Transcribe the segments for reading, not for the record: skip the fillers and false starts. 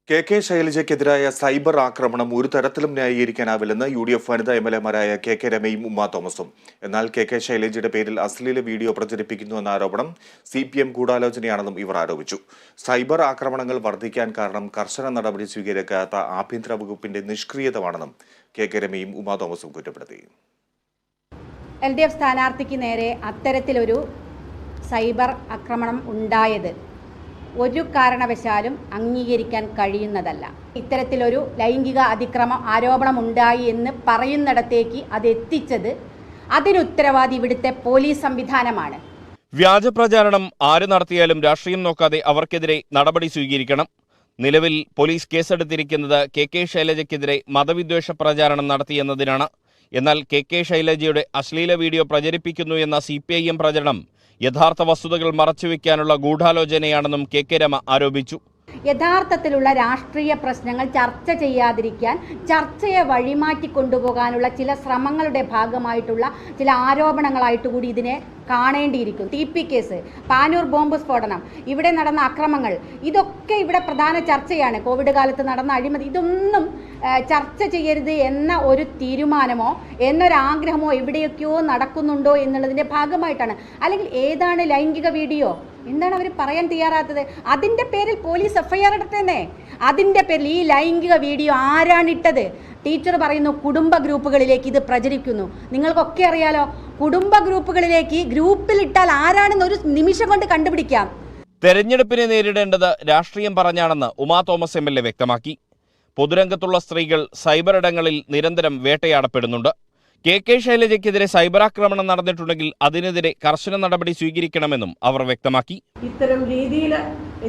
K ശൈലജയ്ക്കെതിരായ cyber ആക്രമണം ഒരു തരത്തിലും ന്യായീകരിക്കാനാവില്ലെന്ന് UDF വനിതാ MLAമാരായ കെ രമയും ഉമ്മ തോമസും. എന്നാൽ കെ ശൈലജയുടെ പേരിൽ അശ്ലീല വീഡിയോ പ്രചരിപ്പിക്കുന്നുവെന്ന ആരോപണം CPM ഗൂഢാലോചനയാണെന്നും ഇവർ ആരോപിച്ചു. സൈബർ ആക്രമണങ്ങൾ വർദ്ധിക്കാൻ കാരണം കർശന നടപടി സ്വീകരിക്കാത്ത ആഭ്യന്തര വകുപ്പിന്റെ നിഷ്ക്രിയതയാണെന്നും കെ രമയും ഉമ്മ തോമസും കുറ്റപ്പെടുത്തി. LDF സ്ഥാനാർത്ഥിക്ക് നേരെ അത്തരത്തിലൊരു സൈബർ ആക്രമണം ഉണ്ടായത് ഒരു കാരണവശാലും അംഗീകരിക്കാൻ കഴിയുന്നതല്ല. ഇത്തരത്തിലൊരു ലൈംഗിക അതിക്രമം ആരോപണം ഉണ്ടായി എന്ന് പറയുന്നിടത്തേക്ക് അത് എത്തിച്ചത് അതിനുത്തരവാദി ഇവിടുത്തെ പോലീസ് സംവിധാനമാണ്. വ്യാജ പ്രചാരണം ആര് നടത്തിയാലും രാഷ്ട്രീയം നോക്കാതെ അവർക്കെതിരെ നടപടി സ്വീകരിക്കണം. നിലവിൽ പോലീസ് കേസെടുത്തിരിക്കുന്നത് കെ ശൈലജയ്ക്കെതിരെ മതവിദ്വേഷ പ്രചാരണം നടത്തിയെന്നതിനാണ്. എന്നാൽ കെ ശൈലജയുടെ അശ്ലീല വീഡിയോ പ്രചരിപ്പിക്കുന്നു എന്ന CPIM പ്രചരണം യഥാർത്ഥ വസ്തുതകൾ മറച്ചുവെക്കാനുള്ള ഗൂഢാലോചനയാണെന്നും കെ രമ ആരോപിച്ചു. യഥാർത്ഥത്തിലുള്ള രാഷ്ട്രീയ പ്രശ്നങ്ങൾ ചർച്ച ചെയ്യാതിരിക്കാൻ ചർച്ചയെ വഴിമാറ്റി കൊണ്ടുപോകാനുള്ള ചില ശ്രമങ്ങളുടെ ഭാഗമായിട്ടുള്ള ചില ആരോപണങ്ങളായിട്ട് കൂടി ഇതിനെ കാണേണ്ടിയിരിക്കും. TP കേസ്, പാനൂർ ബോംബ് സ്ഫോടനം, ഇവിടെ നടന്ന അക്രമങ്ങൾ, ഇതൊക്കെ ഇവിടെ പ്രധാന ചർച്ചയാണ്. കോവിഡ് കാലത്ത് നടന്ന അഴിമതി, ഇതൊന്നും ചർച്ച ചെയ്യരുത് എന്ന ഒരു തീരുമാനമോ എന്നൊരാഗ്രഹമോ എവിടെയൊക്കെയോ നടക്കുന്നുണ്ടോ എന്നുള്ളതിൻ്റെ ഭാഗമായിട്ടാണ്. അല്ലെങ്കിൽ ഏതാണ് ലൈംഗിക വീഡിയോ, എന്താണ് അവർ പറയാൻ തയ്യാറാത്തത്? അതിൻ്റെ പേരിൽ പോലീസ് FIR ഇടട്ടെന്നേ. അതിൻ്റെ പേരിൽ ഈ ലൈംഗിക വീഡിയോ ആരാണിട്ടത്? ടീച്ചർ പറയുന്നു കുടുംബ ഗ്രൂപ്പുകളിലേക്ക് ഇത് പ്രചരിക്കുന്നു. നിങ്ങൾക്കൊക്കെ അറിയാലോ, കുടുംബ ഗ്രൂപ്പുകളിലേക്ക് ഗ്രൂപ്പിലിട്ടാൽ ആരാണെന്ന് ഒരു നിമിഷം കൊണ്ട് കണ്ടുപിടിക്കാം. തെരഞ്ഞെടുപ്പിനെ നേരിടേണ്ടത് രാഷ്ട്രീയം പറഞ്ഞാണെന്ന് ഉമാ തോമസ് MLA വ്യക്തമാക്കി. പൊതുരംഗത്തുള്ള സ്ത്രീകൾ സൈബർ ഇടങ്ങളിൽ നിരന്തരം വേട്ടയാടപ്പെടുന്നുണ്ട്. കെ ശൈലജയ്ക്കെതിരെ സൈബർ ആക്രമണം നടന്നിട്ടുണ്ടെങ്കിൽ അതിനെതിരെ കർശന നടപടി സ്വീകരിക്കണമെന്നും അവർ വ്യക്തമാക്കി. ഇത്തരം രീതിയിൽ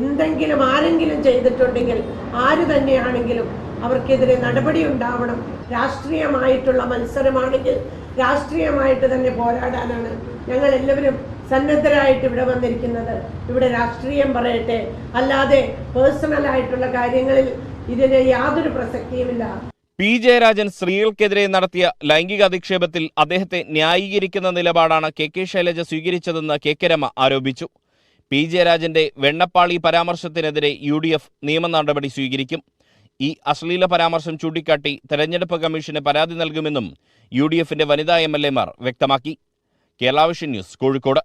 എന്തെങ്കിലും ആരെങ്കിലും ചെയ്തിട്ടുണ്ടെങ്കിൽ ആര് തന്നെയാണെങ്കിലും അവർക്കെതിരെ നടപടി ഉണ്ടാവണം. രാഷ്ട്രീയമായിട്ടുള്ള മത്സരമാണെങ്കിൽ രാഷ്ട്രീയമായിട്ട് തന്നെ പോരാടാനാണ് ഞങ്ങൾ എല്ലാവരും സന്നദ്ധരായിട്ട് ഇവിടെ വന്നിരിക്കുന്നത്. ഇവിടെ രാഷ്ട്രീയം പറയട്ടെ, അല്ലാതെ പേഴ്സണലായിട്ടുള്ള കാര്യങ്ങളിൽ ഇതിന് യാതൊരു പ്രസക്തിയുമില്ല. P. ജയരാജൻ സ്ത്രീകൾക്കെതിരെ നടത്തിയ ലൈംഗിക അധിക്ഷേപത്തിൽ അദ്ദേഹത്തെ ന്യായീകരിക്കുന്ന നിലപാടാണ് കെ ശൈലജ സ്വീകരിച്ചതെന്ന് കെ രമ ആരോപിച്ചു. P. ജയരാജന്റെ വെണ്ണപ്പാളി പരാമർശത്തിനെതിരെ UDF നിയമ നടപടി സ്വീകരിക്കും. ഈ അശ്ലീല പരാമർശം ചൂണ്ടിക്കാട്ടി തെരഞ്ഞെടുപ്പ് കമ്മീഷന് പരാതി നൽകുമെന്നും UDFന്റെ വനിതാ MLAമാർ വ്യക്തമാക്കി. Kerala vision news, Kozhikode.